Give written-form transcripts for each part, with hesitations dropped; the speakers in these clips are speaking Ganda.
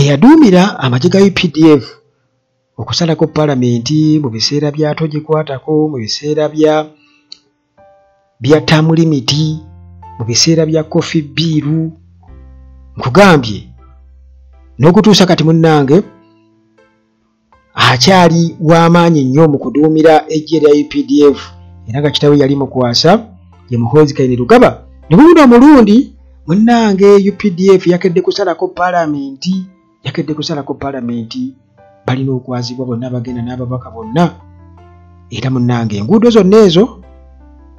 eyaduumira amagye ga UPDF okusalako palamenti mu biseera bya togikwatako, mu biseera bya term limit, mu biseera bya coffee bill, nkugambye n'okutuusa kati munnange akyali w'amaanyi nnyo mu kuduumira eggye lya UPDF, era nga kitawe yali mukwasa ye Muhoozi Kainerugaba. Ne buno omulundi munnange UPDF yakedde kusalako palamenti, balina okwazibwa bonna abagenda n'ababaka bonna. Era munnange enguudo zonna ezo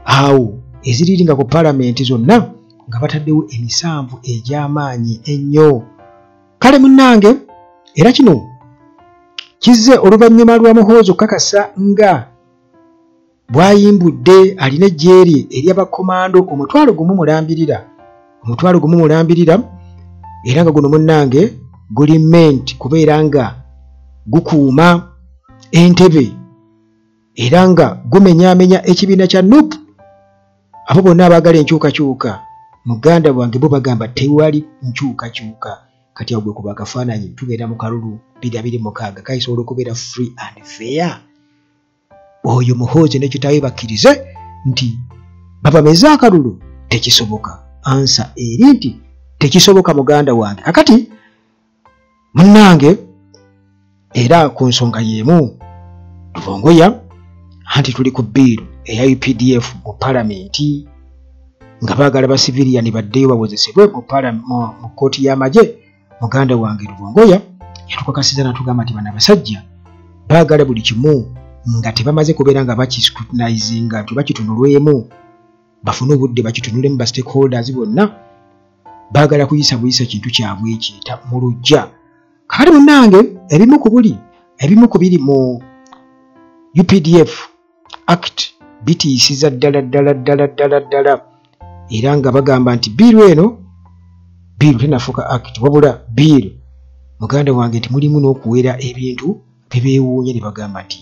awo eziriringa ku palamenti zonna nga bataddewo emisanvu egy'amaanyi ennyo. Kale munnange, era kino kizze oluvannyuma lwa Muhoozi okukakasa nga bw'ayimbudde alina eggye lye ery'abakomando omutwalo gumu mulambirira, era nga guno munnange guli meant kubeera nga gukuuma Entebbe era nga gumenyaamenya ekibiina kya NUP. Abo bonna abaagala enkyukakyuka muganda wange bo bagamba tewali nkyukakyuka. Kati awo gwe kuba akafaananyi tugenda mu kalulu 2026 kayisobola okubeera free and fair. Oyo Muhoozi ne kitaawe bakkirize nti babameze akalulu, tekisoboka. Ansa eri nti tekisoboka muganda wange. Kakati munnange era ku nsonga y'emu Ruvongoya anti tuli ku biiru eya UPDF mu palamenti nga baagala ba civilian baddeyo bawozesebwe mu kkooti y'amagye. Muganda wange Ruvongoya yatukakasiza n'atugamba nti bano abasajja baagala buli kimu nga tebamaze kubeera nga bakiscrutinizinga nti bakitunulwemu, bafune obudde bakitunulemu ba stakeholders bonna, baagala kuyisa buyisa kintu kyabwe ekiyita mu luggya. Kakati munnange ebimu ku biri mu UPDF Act bitiisiza ddala era nga bagamba nti biiru eno tenafuuka act wabula biiru muganda wange nti mulimu n'okuwera ebintu bebeewuunya ne bagamba nti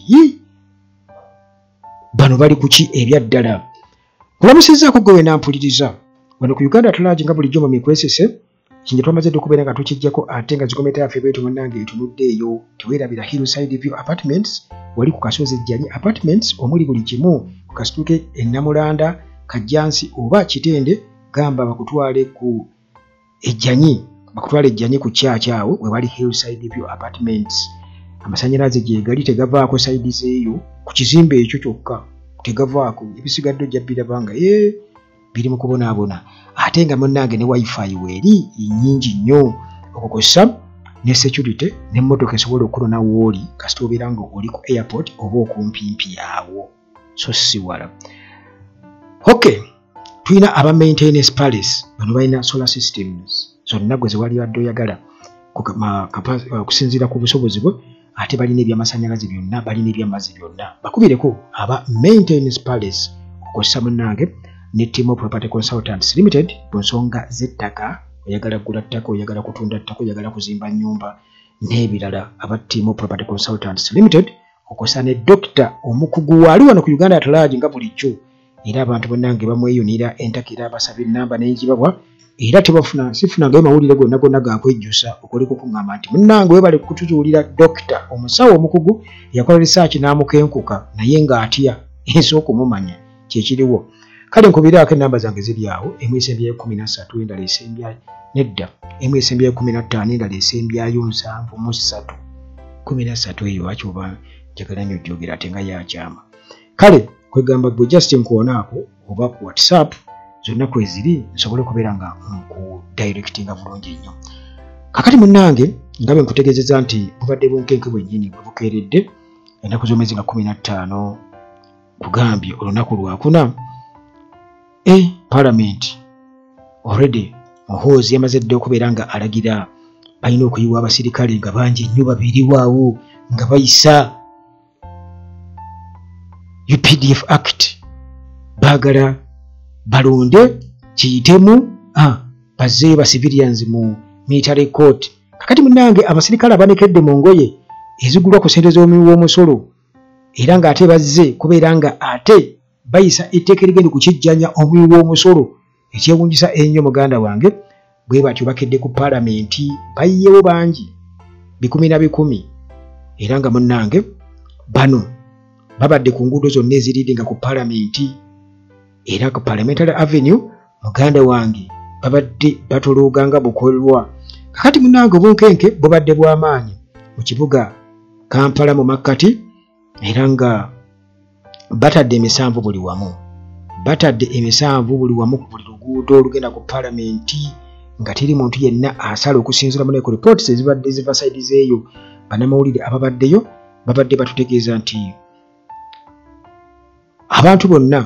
bano bali kuki ebya ddala. Kulamusizzaako gwe wenampuliriza wano ku Uganda Tulagi nga bulijjo mu mikwesese kinje twamaze okubeera nga tukijjako ate nga zikometa yaffe bwetu munnange etunuddeeyo teweerabira Hillside View Apartments wali ku Kasozi Ejjanyi Apartments omuli buli kimu ku kasituke Ennamulanda Kajjansi oba Kitende gamba bakutwale ku Ejjanyi ku kyakyawo we wali Hillside View Apartments. Amasannyalaze gye gali tegavaako sayidi zeeyo ku kizimbe ekyo kyokka tegavaako, ebisigadde ojja birabanga biri mu kubonaabona ate nga munnange ne wifi weeri nnyingi nnyo okukosa ne security n'emmotoka esobola okulona wooli kasita obeera nga oli ku airport oba okumpimpi awo so si wala. Okay, tulina aba maintenance palace bano balina solar systems zonna gwe zewali wadde oyagala okusinziira ku busobozi bwe, ate balina ebyamasannyalaze byonna, balina ebyamazzi byonna. Bakubireko aba maintenance palace okukosa munnange ne Timo Property Consultants Limited ku nsonga z'ettaka, oyagala kugula ttaka, oyagala kutunda ttaka, oyagala kuzimba nnyumba n'ebirala. Aba Timo Property Consultants Limited okukosa ne Dr. Omukugu wali wano ku Uganda Tulagi nga bulijjo, era abantu bonnange bamweyunira entakira basaba ennamba n'enjibabwa era sifunangayo mawulire gonna gakwejjusa okuliko kuŋŋamba nti munnange webale kutuzuulira Dr. Omusawo Omukugu yakola research n'amukenkuka naye ng'atya ensooka okumumanya kyekiriwo. Kale nkubiraako ennamba zange ziri awo, emu esembyayo 13 endala esembyayo nedda, emu esembyayo 15 endala esembyayo 73 13 eyo lwaki oba njagala nnyo gyogera ate nga yakyama. Kale kwegamba gwe just nkuwonaako oba ku WhatsApp zonna kweziri nsobole okubeera nga nku directinga bulungi nnyo. Kakati munnange nga bwe nkutegeezezza nti bubadde bunkenke bwennyini bwe bukeeredde ennaku z'omwezi nga 15 kugambye olunaku lwakuna Parliament already Muhoozi yamaze dde okubeera nga alagira balina okuyiwa abasirikale nga bangi nnyo babiriwaawo nga bayisa UPDF Act baagala balonde kiyitemu bazzeeyo ba civilians mu military court. Kakati munnange abasirikale abanekedde mu ngoye ezigulwa ku ssente z'omuwi w'omusolo era ng'ate bazze kubeera nga ate bayisa etteeka erigenda kukijjanya omuwi w'omusolo ekyewunjisa ennyo muganda wange bwe batyo bakedde ku palamenti bayiyewo bangi bikumi na bikumi era nga munnange bano babadde ku nguudo zonna eziridinga ku palamenti era ku Parliamentary Avenue muganda wange babadde batolooganga bukolwa. Kakati munnange obunkenke bubadde bw'amaanyi mu kibuga Kampala mu makkati era nga batadde emisanvu buli wamu. Batadde emisanvu buli wamu ku buli luguudo olugenda ku palamenti nga teri muntu yenna asala okusinziira mu ku reports ezibadde ziva side zeeyo. Bannamawulire ababaddeyo babadde batutegeeza nti abantu bonna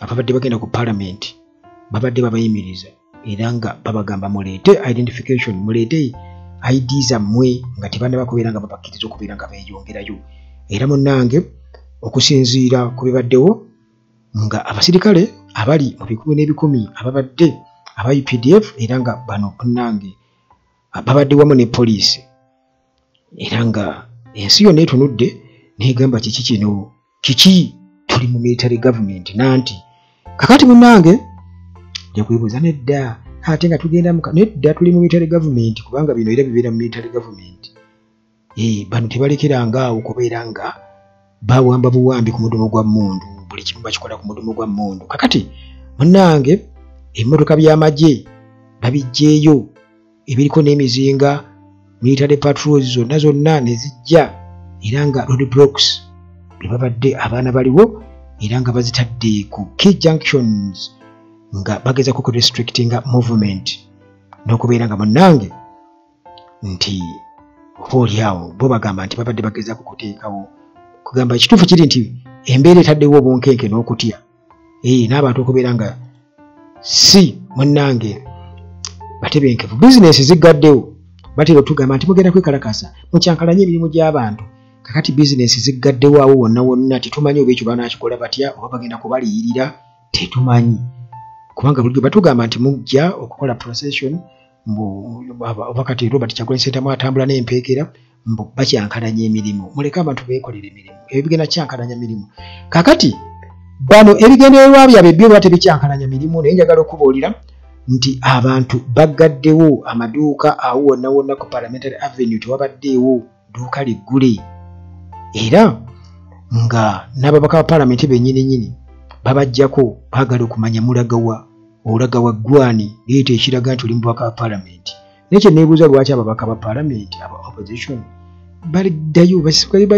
ababadde bagenda ku palamenti babadde babayimiriza era nga babagamba muleete identification, muleete ID zammwe nga tebanna bakubeera nga babakkiriza okubeera nga beeyongerayo. Era munnange okusinziira ku bibaddewo nga abasirikale abali mu bikumi n'ebikumi ababadde aba UPDF era nga bano munnange babadde wamu ne poliisi era nga ensi yonna etunudde negamba kiki kino, kiki tuli mu military government nanti kakati munnange yakwebuuza nedda ate nga tugenda nedda tuli mu military government kubanga bino era bibeera mu military government. Bano tebalekeranga awo kubeera nga bawamba buwambi ku mudumu gwa mmundu, buli kimu bakikola ku mudumu gwa mmundu. Kakati munnange emmotoka by'amagye babijjeeyo ebiriko n'emizinga, military patrols zonna ne zijja era nga roadblocks bye babadde abaana baliwo era nga bazitadde ku key junctions nga bagezako ku restricting movement n'okubeera nga munnange nti obaolyawo bo bagamba nti babadde bagezako kuteekawo kugamba ekituufu kiri nti embeera etaddewo obunkenke n'okutya n'abantu okubeera nga si munnange batebenkevu. Bizinesi ziggaddewo batera otugamba nti mugenda kwekalakasa mukyankalanye emirimu gy'abantu. Kakati bizinesi ziggaddewo awo wonna wonna tetumanyi oba ekyo banakikola batya oba bagenda kubaliyirira tetumanyi kubanga bulijjo batugamba nti mujja okukola procession oba kati Robert Kyagulanyi Ssentamu atambula n'empeekera mbu bakyankalanya emirimu. Muleke abantu beekolera emirimu ebyo bigenda kyankalanya mirimu. Kakati bano ebigendererwa byabwe byo batebikyankalanya mirimu naye njagala okubuulira nti abantu baggaddewo amaduuka awo wonna wonna ku Parliamentary Avenue tewabaddeewo dduuka liggule era nga n'ababaka ba palamenti bennyini babajjako baagala okumanya olaga wa gwani leeta ekiraga nti oli mubaka wa palamenti. Nekyo neebuuza lwaki ababaka ba palamenti aba opposition baliddayo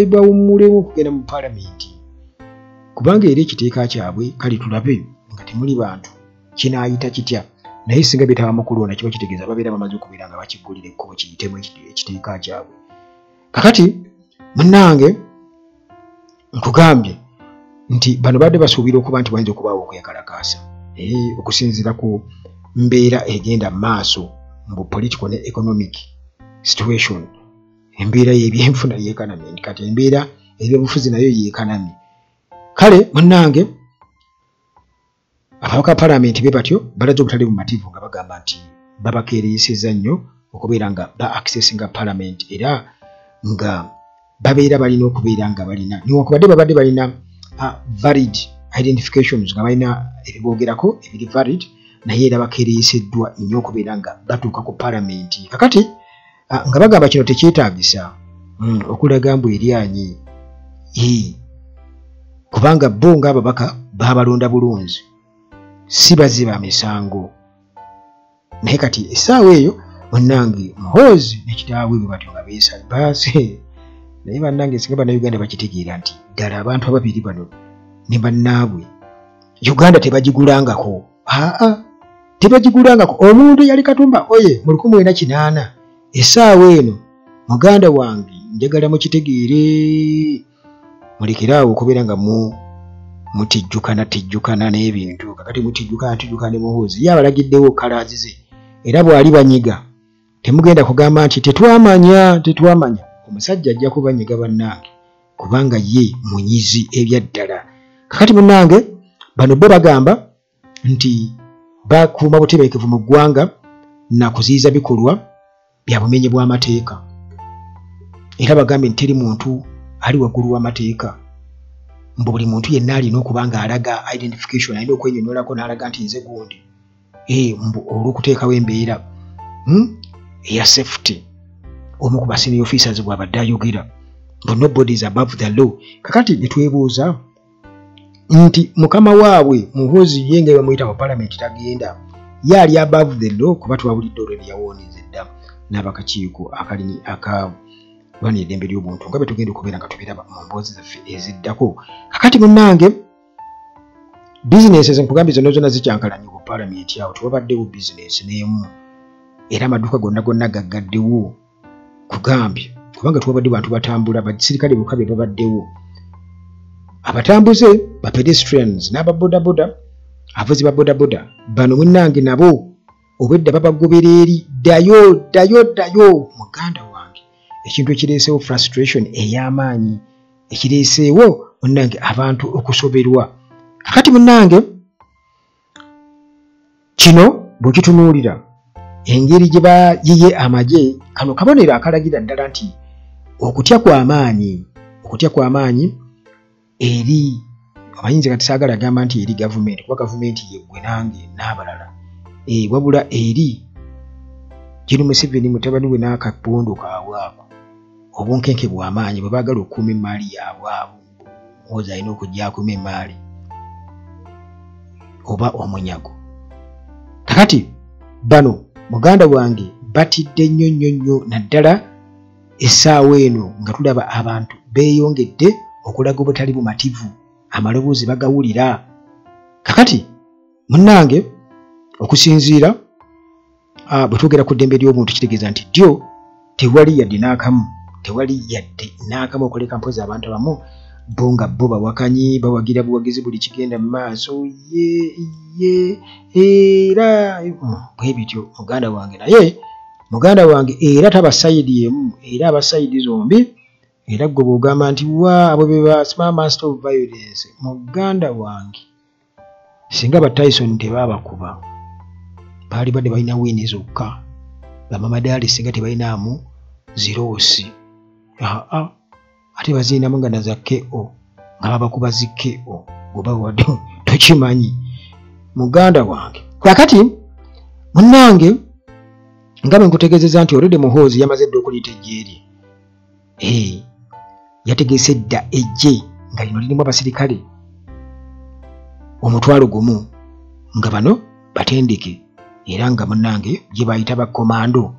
bawummulewo okugenda mu palamenti kubanga era ekiteeka kyabwe kale tulabe nga temuli bantu kinaayita kitya naye singa bitaba mu kulonda kiba kitegeeza babeera bamaze okubeera nga bakiggulira ekkubo kiyitemu ekiteeka kyabwe. Kakati munnange nkugambye nti bano badde basuubira okuba nti bayinza okubaawo okwekalakaasa okusinziira ku mbeera egenda mu maaso mu political ne economic situation, embeera y'ebyenfuna y'economy kati embeera ey'obufuzi nayo y'economy. Kale munnange ababaka palamenti be batyo balaze obutali bumativu nga bagamba nti babakeereyesezza nnyo okubeera nga ba-accessinga palamenti era nga babeera balina okubeera nga balina newankubadde babadde balina valid identifications nga balina ebiboogerako ebiri valid naye era bakeereyeseddwa nnyo okubeera nga batuuka ku palamenti. Kakati nga bagamba kino tekyetaagisa okulaga mbu eryanyi kubanga bo ng'ababaka baabalonda bulungi si baziba misango naye kati essaawa eyo munnange muhoozi nekitaawe bwe batyo nga beesali baase naye bannange singa bannayuganda bakitegeera nti ddala abantu ababiri bano ne bannaabwe Uganda tebagigulangako tebagigulangako. Omuntu yali Katumba oye mu 1980 essaawa eno muganda wange njagala mukitegeere mulekeraawo okubeera nga mutijjukana n'ebintu kakati mutijjukana ne muhoozi ye abalagiddewo kalaazize era bw'ali banyiga temugenda kugamba nti tetwamanya omusajja ajja kubanyiga bannange kubanga ye munyizi ebyaddala. Kakati munnange bano bo bagamba nti bakuuma butebenkevu mu ggwanga na kuziyiza bikolwa bya bumenyi bw'amateeka era bagambye nti teri muntu ali waggulu w'amateeka mbu buli muntu yenna alina okuba nga alaga identification alina okwenyonyolako n'alaga nti nze gundi mbu olw'okuteekawo embeera eya safety omu ku basenior officers bw'abadde ayogera but nobody is above the law. Kakati netwebuuza nti mukama waabwe Muhoozi ye nga bamuyita mu parliament tagenda yali above the law kuba twawulidde olweri yawonize dda n'abakakiiko akalini akalwanira eddembe ly'obuntu nga bwe tugenda okubeera nga tubiraba mu mboozi zaffe eziddako. Kakati munnange business enkugambye zonna zikyankalanye ku parliament awo tewabaddewo business n'emu era amaduuka gonna gaggaddewo kugambye kubanga twabadde bantu batambula basirikale bokka be babaddewo abatambuze ba pedestrians n'ababodaboda abavuzi ba bodaboda bano munnange nabo obwedda babagoberera eri ddayo muganda wange ekintu ekireeseewo frustration ey'amaanyi ekireeseewo munnange abantu okusoberwa. Kakati munnange kino bw'okitunuulira engeri gye bayiye amagye kano kabonero akalagira ddala nti okutya kw'amaanyi eri abayinza kati saagala agamba nti eri gavumenti kuba gavumenti yeggwe nange n'abalala wabula eri General Museveni mutabani we n'akapondo kaabwe ako obunkenke bw'amaanyi bwe baagala okukuuma emmaali yaabwe abo Muhoozi alina okujja akuuma emmaali oba omunyago. Kakati bano muganda wange batidde nnyo naddala essaawa eno nga tulaba abantu beeyongedde okulaga obutali bumativu amaloboozi bagawulira. Kakati munnange okusinziira bwe twogera ku ddembe ly'obuntu kitegeeza nti ddyo tewali yadde n'akamu okoleka mpozi abantu abamu bo nga bo bawakanyi bawagira buwagizi buli kigenda mu maaso era bwe bityo muganda wange naye muganda wange era taba sayidi emu era abasayidi zombi era gwe bw'ogamba nti abo be ba small master of violence muganda wange singa ba Tyson tebabakuba baali badde balina wiini zokka bamama daali singa tebalinaamu ziroosi ate baziinamu nga naza KO nga babakuba zi KO goba wadde tokimanyi muganda wange. Kakati munnange nga bwe nkutegeezeza nti already Muhoozi yamaze dda okuliita ejje eri yategeese dda ejje nga lino lirimu abasirikale 1,000 nga bano batendeke era nga munnange gye bayita bakomando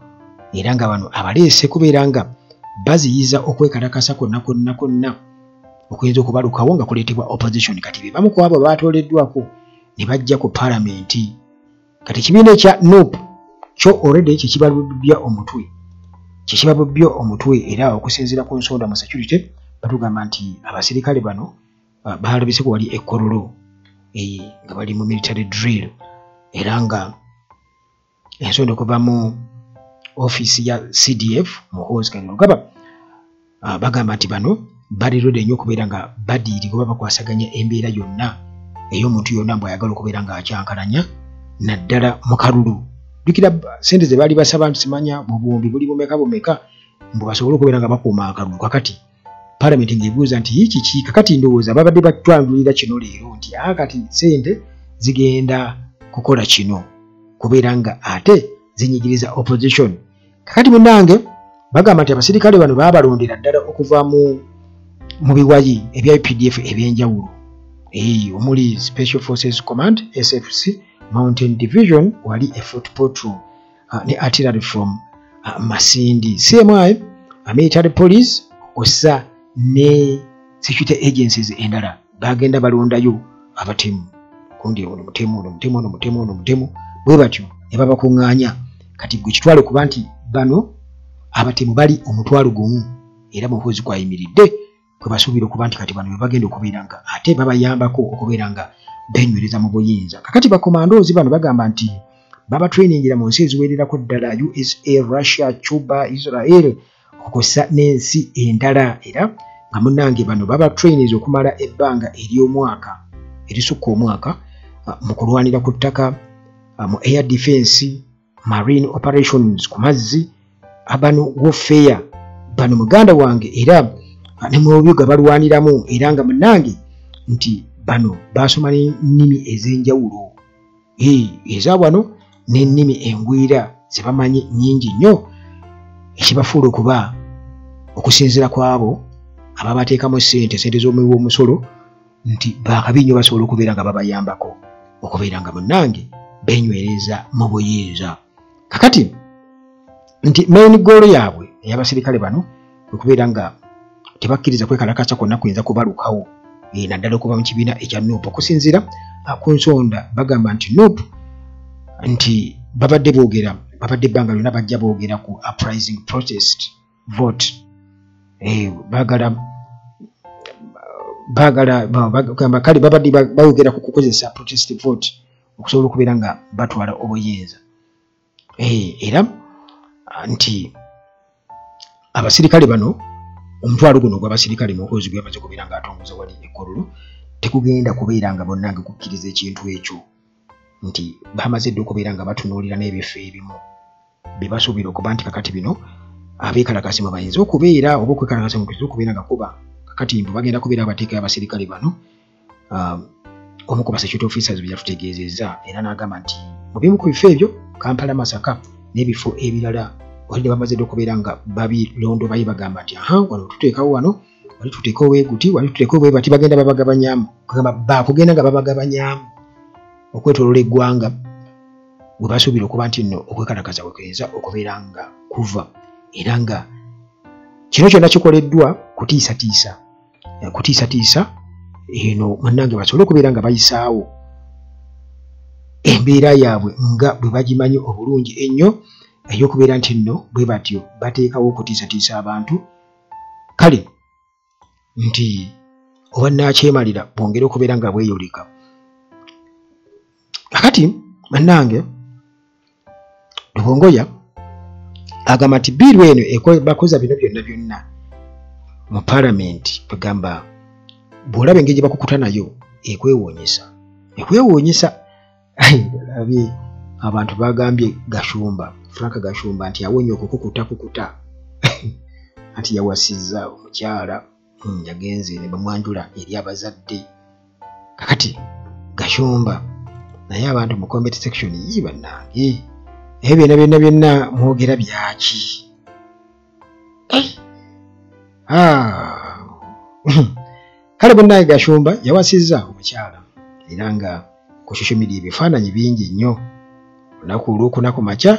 era nga bano abaleese kubeera nga baziyiza okwekalakasa konna okuyinza okubalukawo nga kuleetebwa opposition. Kati be bamu ku abo baatooleddwako ne bajja ku palamenti kati ekibiina ekya NUP kyo already kyekibabubbya omutwe era okusinziira ku nsonda mu security batugamba nti abasirikale bano baalabise ku wali ekkololo nga bali mu military drill era nga ensonda okuva mu office ya CDF Muhoozi Kainerugaba bagamba nti bano bali ready nnyo okubeera nga badiiri oba bakwasaganya embeera yonna ey'omuntu yonna bw'ayagala okubeera nga akyankalanya naddala mu kalulu. Jjukira ssente ze baali basaba nti simanya mu buwumbi buli bumeka mbu basobole okubeera nga bakuuma akalulu. Kakati palamenti ng'ebuuza nti kiki kakati ndowooza babadde batwandulira kino leero nti kati ssente zigenda kukola kino kubeera nga ate zinyigiriza opposition. Kakati munnange bagamba nti abasirikale bano baabalondera ddala okuva mu biwayi ebya UPDF ebyenjawulo omuli Special Forces Command SFC, Mountain Division wali a Foot Patrol ne artillery from Masindi, CMI, military police ossa ne security agencies endala bagenda balondayo abatemu kundi mutemu bwe batyo ne babakuŋŋaanya. Kati gwe kitwale kuba nti bano abatemu bali 1,000 era Muhoozi kwayimiridde kwe basuubira okuba nti kati bano bagenda okubeera nga ate babayambako okubeera nga benywereza mu buyinza. Kakati bakomandoozi bano bagamba nti baba trainingira mu nsi eziwererako ddala USA, Russia, Cuba, Israel okukosa n'ensi endala era nga munnange bano baba trainers okumala ebbanga erisukka omwaka mu kulwanira ku ttaka mu air defense, marine operations ku mazzi, urban warfare bano muganda wange era ne mu bibuga balwaniramu era nga munnange nti bano basoma n'ennimi ez'enjawulo eza wano n'ennimi engwira ze bamanyi nnyingi nnyo ekibafuula okuba okusinziira kw'abo ababateekamu ssente z'omuwi w'omusolo nti baakabi nnyo basobola okubeera nga babayambako okubeera nga munnange beenywereza mu buyinza. Kakati nti main goal yaabwe ey'abasirikale bano okubeera nga tebakkiriza kwekalakaasa kwonna kuyinza kubalukawo naddala okuva mu kibiina ekya NUP okusinziira ku nsonda bagamba nti NUP nti babadde ebbanga lyonna bajja boogera ku uprising protest vote kale babadde bayogera ku kukozesa protest vote okusobola okubeera nga batwala obuyinza era nti abasirikale bano omutwalo guno gw'abasirikale mu kwezi gwamaze kubeera nga atongoza wali ekkololo tekugenda kubeera nga bonnange kukkiriza ekintu ekyo nti bamaze dde okubeera nga batunuulira n'ebifo ebimu bye basuubira okuba nti kakati bino abeekalakasi mwe bayinza okubeera oba okwekalakasi mwe bayinza okubeera nga kuba kakati mbu bagenda kubeera abateeka y'abasirikale bano omu ku security officers bye yatutegeezezza era n'agamba nti mu bimu ku bifo ebyo Kampala, Masaka n'ebifo ebirala wali bamaze dde okubeera nga babirondo bayi bagamba nti wano tuteekawo wano wali tuteekawo weeguti wali tuteekawo bwe bati bagenda babagabanyamu kugamba baakugenda nga babagabanyamu okwetoloola eggwanga bwe basuubira okuba nti nno okwekalakaza bwe kuyinza okubeera nga kuva era nga kino kyonna kikoleddwa kutiisatiisa eno munnange basobole okubeera nga bayisaawo embeera yaabwe nga bwe bagimanyi obulungi ennyo ey'okubeera nti nno bwe batyo bateekawo okutiisatiisa abantu kale nti oba naakyemalira bwongere okubeera nga bweyoleka. Kakati munnange Lubongoya agamba nti biiru eno bakoza bino byonna mu paalamenti bagamba bw'olaba engeri gye bakukuta nayo ekwewoonyesa labye abantu bagambye Frank Gashumba nti awonye okukukuta anti yawasizza omukyala yagenze ne bamwanjula eri abazadde. Kakati Gashumba naye abantu mu comment section bannange ebyo byonna mwogera byaki? Kale bonna Gashumba yawasizza omukyala era nga ku social media ebifaananyi bingi nnyo olunaku olwokuna ku makya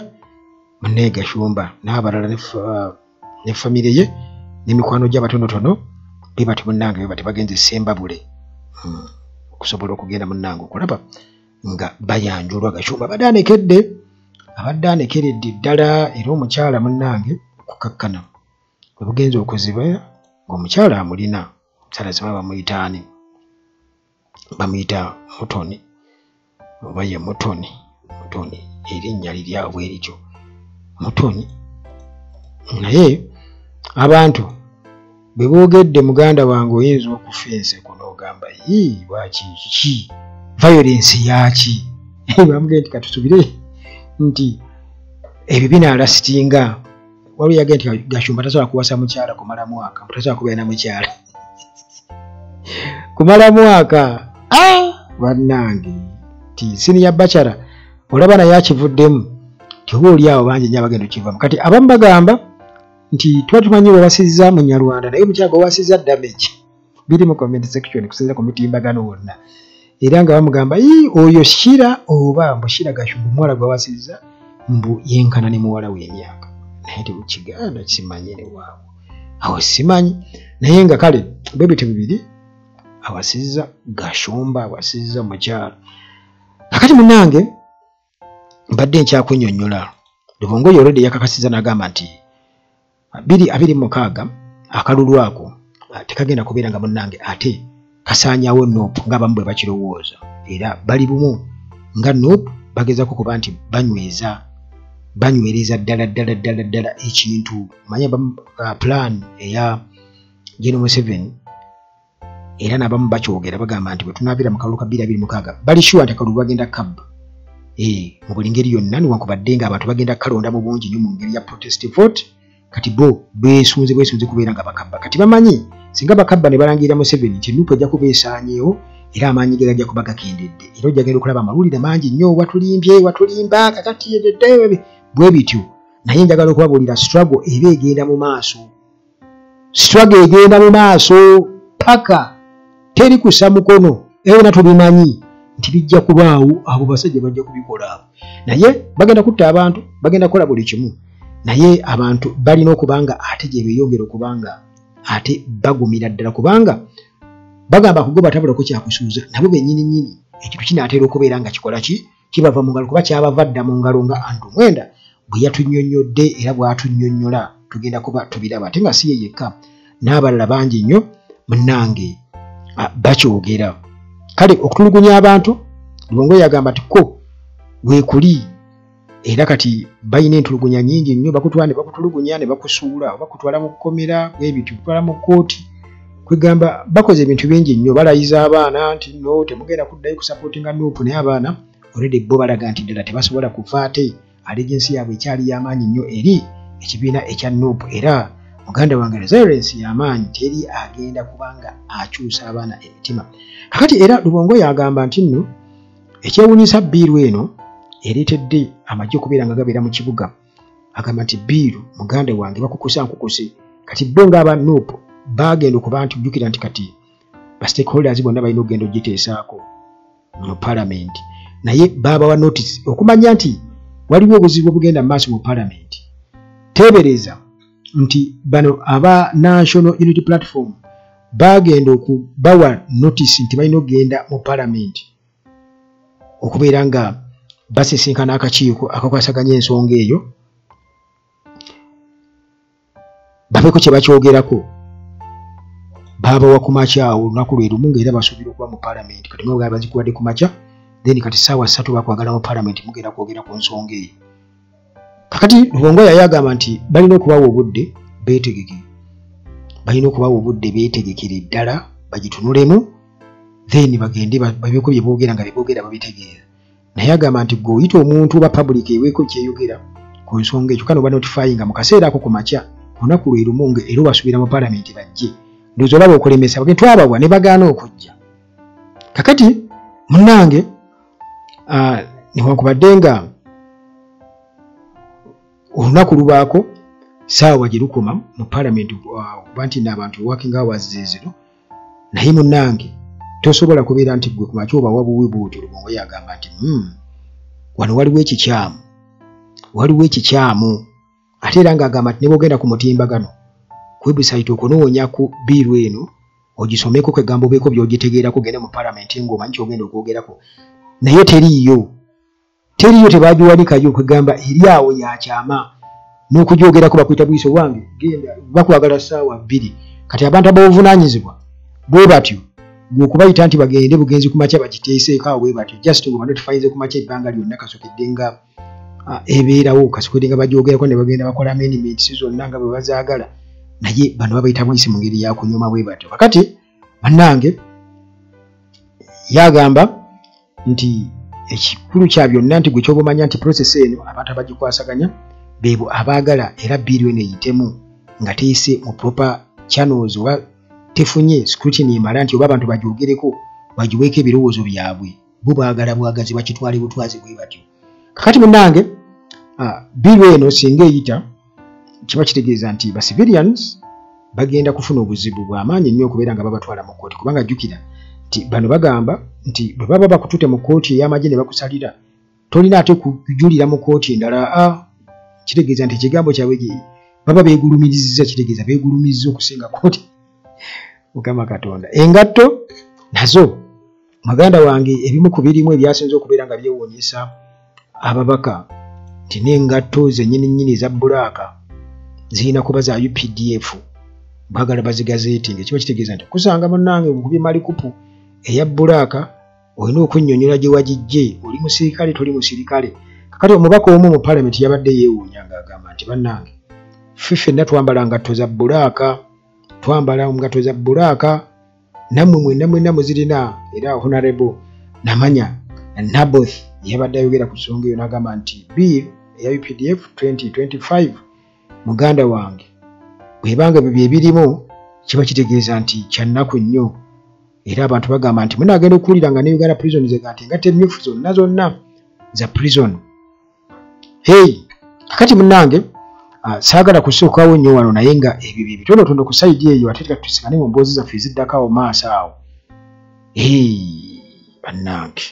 munne Gashumba n'abalala ne famire ye n'emikwano gy'abatonotono be bati munnange be bati bagenze Sembabule okusobola okugenda munnange okulaba nga bayanjulwa. Gashumba abadde anekeredde ddala era omukyala munnange okukakkana bwe bugenza okuziba ng'omukyala amulina omukyala zima bamuyita Mutoni oba ye Mutoni erinnya liryawo bwe lityo Mutoni. Naye abantu bwe boogedde muganda wange oyinza okufensa kuno ogamba lwaki kiki violence yaki bamugee nti katusubire nti ebyo binaalasitinga waliwo yagenda nti Gashumba tasobola kuwasa mukyala kumala mwaka tasobola kubeera na mukyala kumala mwaka bannange ti siniya bacara olaba naye akivuddemu ti oba oli awo bangi nnyo abagenda okivamu. Kati abamu bagamba nti tuba tumanyi wewasizza Munyarwanda naye omukyala gwewasizza damage biri mu comment section kusinziira ku mitimbagano wonna era nga bamugamba oyo Shira oba Shira Gashumba omuwala gwewasizza mbu yenkana ne muwala w'emyaka naye tekiganda kimanyi ne waabwe awo simanyi naye nga kale bebite bibiri awasizza Gashumba awasizza mukyala. Kakati munnange mbadde nkyakunnyonnyola Lubongoya olwedde yakakasizza n'agamba nti 2026 akalulu ako tekagenda kubeera nga munnange ate kasaanyawo NUP ng'abamu bwe bakirowooza era bali bumu nga NUP bagezaako kuba nti banywereza ddala ekintu manya plan eya General Museveni era n'abamu bakyogera bagamba nti bwe tunaabira mu kalulu ka 2026 bali sure nti akalulu bagenda kabba mu buli ngeri yonna newankubadde nga abantu bagenda kalonda mu bungi nnyo mu ngeri ya protest vote kati bo beesunze kubeera nga bakabba. Kati bamanyi singa bakabba ne balangira Museveni nti NUP ejja kubeesaanyeewo era amaanyi ge gajja kuba gakendedde era ojja genda okulaba amawulire mangi nnyo watulimba kakati eddewe bwe bityo naye njagala okubabuulira struggle eba egenda mu maaso paka teri kussa mukono era tubimanyi nti bijja kubaawo abo basajja bajja kubikola naye bagenda kutta abantu bagenda kukola buli kimu naye abantu balina okubanga ate gye beeyongera okubanga ate bagumira ddala kubanga bagamba kugoba tabula ko kyakusuuza nabo bennyini ekintu kinaatera okubeera nga kikola kibava mu ngalo kuba kyabava dda mu ngalo nga Andrew Mwenda bwe yatunnyonnyodde era bw'atunnyonnyola tugenda kuba tubiraba ate nga si ye yekka n'abalala bangi nnyo munnange bakyogera kale okutulugunya abantu Luwongo yagamba nti ko weekuli era kati bayina entulugunya nyingi nnyo bakutwala ne bakutulugunya ne bakusuula bakutwala mu kkomera bwebiti kutwala mu kkooti kwegamba bakoze ebintu bingi nnyo balayiza abaana nti no temugenda kuddayo kusapootinga Nuupu naye abaana already bo balaga nti ddala tebasobola kufa ate allegiance yaabwe ekyali y'amaanyi nnyo eri ekibiina ekya Nuupu era muganda wange resilience y'amaanyi teri agenda kubanga akyusa abaana emitima kakati era Luwongo yagamba nti nno ekyewuunyisa Biiru eno ereetedde amagye okubeera nga gabeera mu kibuga agamba nti Biiru muganda wange bakukusa nkukuse kati bo ng'aba Nuupu bagenda okuba nti jjukira nti kati ba stakeholders bonna balina okugenda ogiteesaako mu palamenti naye baabawa notice okumanya nti waliwo obuzibu obugenda mu maaso mu palamenti teebereza nti bano aba National Unity Platform bagenda okubawa notice nti balina okugenda mu palamenti okubeera nga basisinkana akakiiko akakwasaganya ensonga eyo babeeko kye bakyogerako babawa ku makya olunaku lwe lumu ng'era basuubira okuba mu palamenti kati mwe bwaba bazikuwadde ku makya then kati ssaawa 3 bakwagala mu palamenti mugenda kwogera ku nsonga eyo kakati Luwongo yagamba nti balina okubawa obudde beetegeke beetegekere ddala bagitunulemu then bagende babeeko bye boogera nga beboogera babitegeera naye agamba nti gwe oyita omuntu oba public eweeko kyeyogera ku nsonga ekyo kana oba notifyinga mu kaseera ako ku makya olunaku lwe lumu era obasuubira mu palamenti bajje ndowooza olaba okulemesa bage twabawa ne bagaana okujja kakati munnange newankubadde nga olunaku lubaako saawa gye lukoma mu palamenti kuba nti n'abantu working hours zezino naye munnange tosobola kubeera nti gwe ku makya obawa buwi bwotyo Luwongo yagamba nti wano waliwo ekikyamu ate era ng'agamba nti ne bwogenda ku mutimbagano ku website okunoonya ku Biiru eno ogisomeko kwegamba obeeko by'ogitegeerako ogende mu palamenti ng'omanyi ky'ogenda okwogerako naye teriiyo tebagiwanikayo kwegamba eri awo yakyama n'okugyogerako bakuyita bwiso wange genda bakwagala ssaawa 2 kati abantu ab'obuvunaanyizibwa bwe batyo gwokubayita nti bagende bugenzi ku makya bagiteeseeko awo bwe batyo just nga banotifayinze ku makya ebbanga lyonna kasokedde nga ebeerawo kasokedde nga bagyogerako ne bagenda bakola amendments zonna nga bwe bazaagala naye bano babayita bwisi mu ngeri yakunyuma bwe batyo kakati bannange yagamba nti ekikulu kya byonna nti gwe kyoba omanya nti process eno abantu abagikwasaganya beebo abaagala era Biiru eno eyitemu nga teese mu proper channels oba tefunye scrutiny emala nti oba abantu bagyogereko bagiweeko ebirowoozo byabwe bo baagala bwagazi bakitwale butwazi bwe batyo kakati munnange Biiru eno singa eyita kiba kitegeeza nti ba civilians bagenda kufuna obuzibu bw'amaanyi nnyo okubeera nga babatwala mu kkooti kubanga jjukira nti bano bagamba nti bwe baba bakutute mu kkooti ey'amagye ne bakusalira tolina ate kujulira mu kkooti endala kitegeeza nti ekigambo kyabwe baba beegulumirizza kitegeeza beegulumizza okusinga kkooti Mukama Katonda engatto nazo maganda wange ebimu ku birimu ebyasinze okubeera nga byewuunyisa ababaka nti n'engatto zennyini eza bbulaaka zirina kuba za UPDF bagala bazigazeetinga kiba kitegeeza nti kusanga munnange okubye malikupu eya bbulaaka olina okunnyonnyola gye wagijje oli musirikale toli musirikale kakati omubaka omu mu palamenti yabadde yeewuunya ng'agamba nti bannange ffenna twambala ngatto za bbulaaka twambala ngatto za bbulaaka nammwe mwenna muzirina era honorable namanya Naboth yabadde ayogera ku nsonga eyo n'agamba nti bill eya UPDF 2025 muganda wange bwebanga bye birimu kiba kitegeeza nti kyannaku nnyo era abantu bagamba nti munagenda okuwulira nga ne Uganda prison zegati nga temyufu zonna za prison. Kakati munnange saagala kusookawo nnyo wano naye nga ebyo bitonotono ku sayidi eyo ate tusigane mu mboozi zaffe eziddako awo maaso awo. Bannange